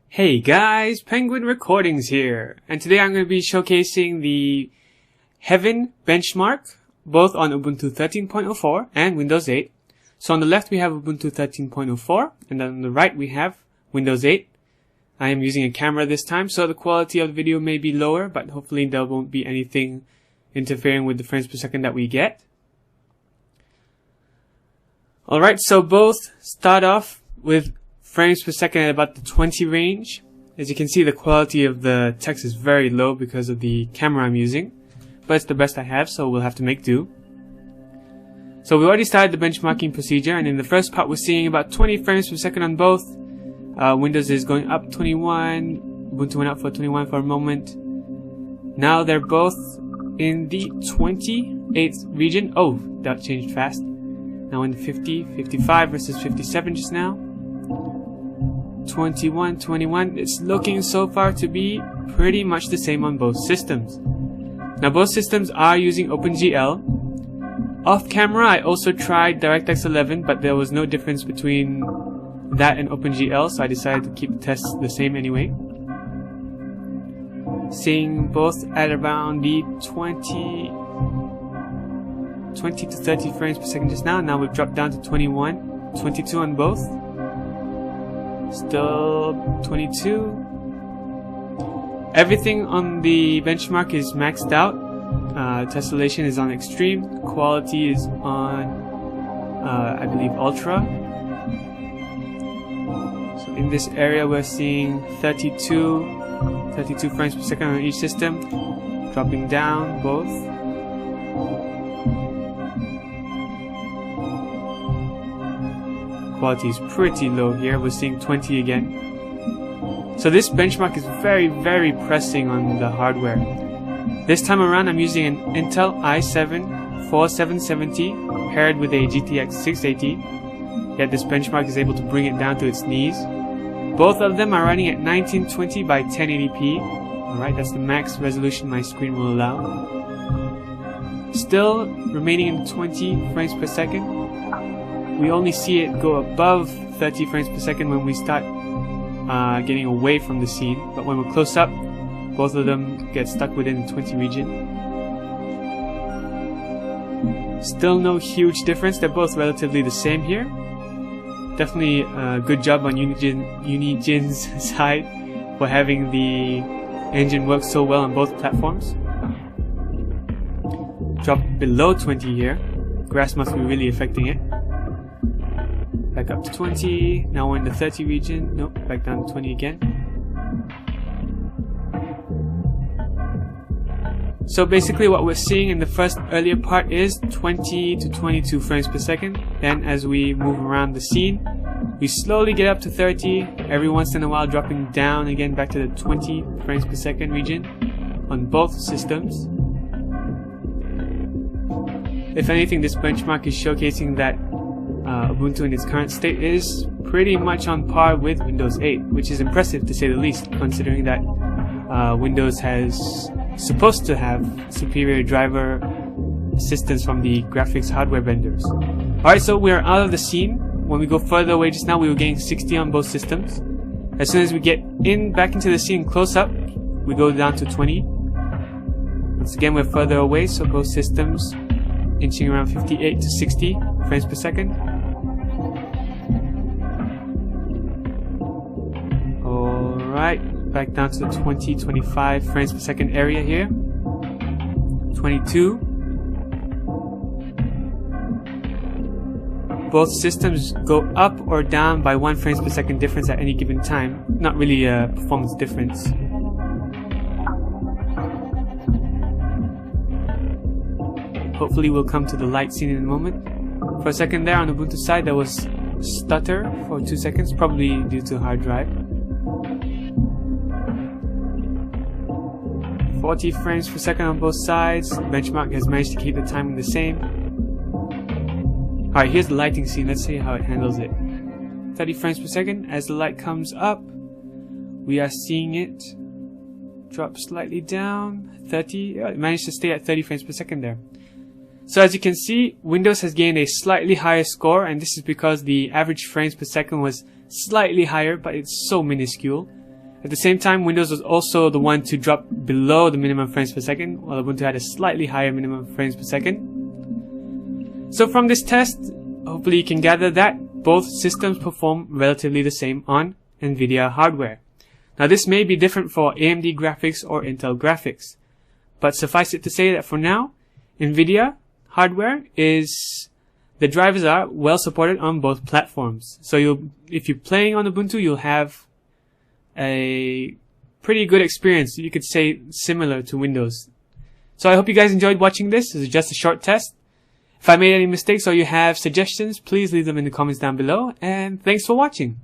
Hey guys, Penguin Recordings here, and today I'm going to be showcasing the Heaven Benchmark, both on Ubuntu 13.04 and Windows 8. So on the left we have Ubuntu 13.04, and then on the right we have Windows 8. I am using a camera this time, so the quality of the video may be lower, but hopefully there won't be anything interfering with the frames per second that we get. Alright, so both start off with frames per second at about the 20 range. As you can see, the quality of the text is very low because of the camera I'm using, but it's the best I have, so we'll have to make do. So we already started the benchmarking procedure, and in the first part we're seeing about 20 frames per second on both. Windows is going up 21, Ubuntu went up for 21 for a moment. Now they're both in the 28th region. Oh, that changed fast. Now in the 50, 55 versus 57 just now. 21, 21. It's looking so far to be pretty much the same on both systems. Now both systems are using OpenGL. Off camera I also tried DirectX 11, but there was no difference between that and OpenGL, so I decided to keep the tests the same anyway. Seeing both at around the 20 to 30 frames per second just now. Now we've dropped down to 21, 22 on both. Still 22. Everything on the benchmark is maxed out. Tessellation is on extreme. Quality is on, I believe, ultra. So in this area we're seeing 32 frames per second on each system. Dropping down both. Quality is pretty low here. We're seeing 20 again. So this benchmark is very pressing on the hardware. This time around I'm using an Intel i7 4770 paired with a GTX 680. Yet this benchmark is able to bring it down to its knees. Both of them are running at 1920 by 1080p. Alright, that's the max resolution my screen will allow. Still remaining in 20 frames per second. We only see it go above 30 frames per second when we start getting away from the scene, but when we're close up, both of them get stuck within the 20 region. Still no huge difference, they're both relatively the same here. Definitely a good job on Unigine's side for having the engine work so well on both platforms. Drop below 20 here, grass must be really affecting it. Back up to 20, now we're in the 30 region, nope, back down to 20 again. So basically what we're seeing in the first earlier part is 20 to 22 frames per second. Then as we move around the scene, we slowly get up to 30, every once in a while dropping down again back to the 20 frames per second region on both systems. If anything, this benchmark is showcasing that Ubuntu in its current state is pretty much on par with Windows 8, which is impressive to say the least, considering that Windows has supposed to have superior driver assistance from the graphics hardware vendors. Alright, so we're out of the scene. When we go further away just now, we were getting 60 on both systems. As soon as we get back into the scene close up, we go down to 20. Once again, we're further away, so both systems inching around 58 to 60 frames per second. Alright, back down to the 20-25 frames per second area here. 22. Both systems go up or down by 1 frames per second difference at any given time. Not really a performance difference. Hopefully we'll come to the light scene in a moment. For a second there on the Ubuntu side there was stutter for 2 seconds, probably due to hard drive. 40 frames per second on both sides. Benchmark has managed to keep the timing the same. Alright, here's the lighting scene. Let's see how it handles it. 30 frames per second. As the light comes up, we are seeing it drop slightly down. 30. It managed to stay at 30 frames per second there. So as you can see, Windows has gained a slightly higher score, and this is because the average frames per second was slightly higher, but it's so minuscule. At the same time, Windows was also the one to drop below the minimum frames per second, while Ubuntu had a slightly higher minimum frames per second. So from this test, hopefully you can gather that both systems perform relatively the same on NVIDIA hardware. Now this may be different for AMD graphics or Intel graphics, but suffice it to say that for now, NVIDIA hardware the drivers are well supported on both platforms. So if you're playing on Ubuntu, you'll have a pretty good experience, you could say similar to Windows. So I hope you guys enjoyed watching this. This is just a short test. If I made any mistakes or you have suggestions, please leave them in the comments down below, and thanks for watching.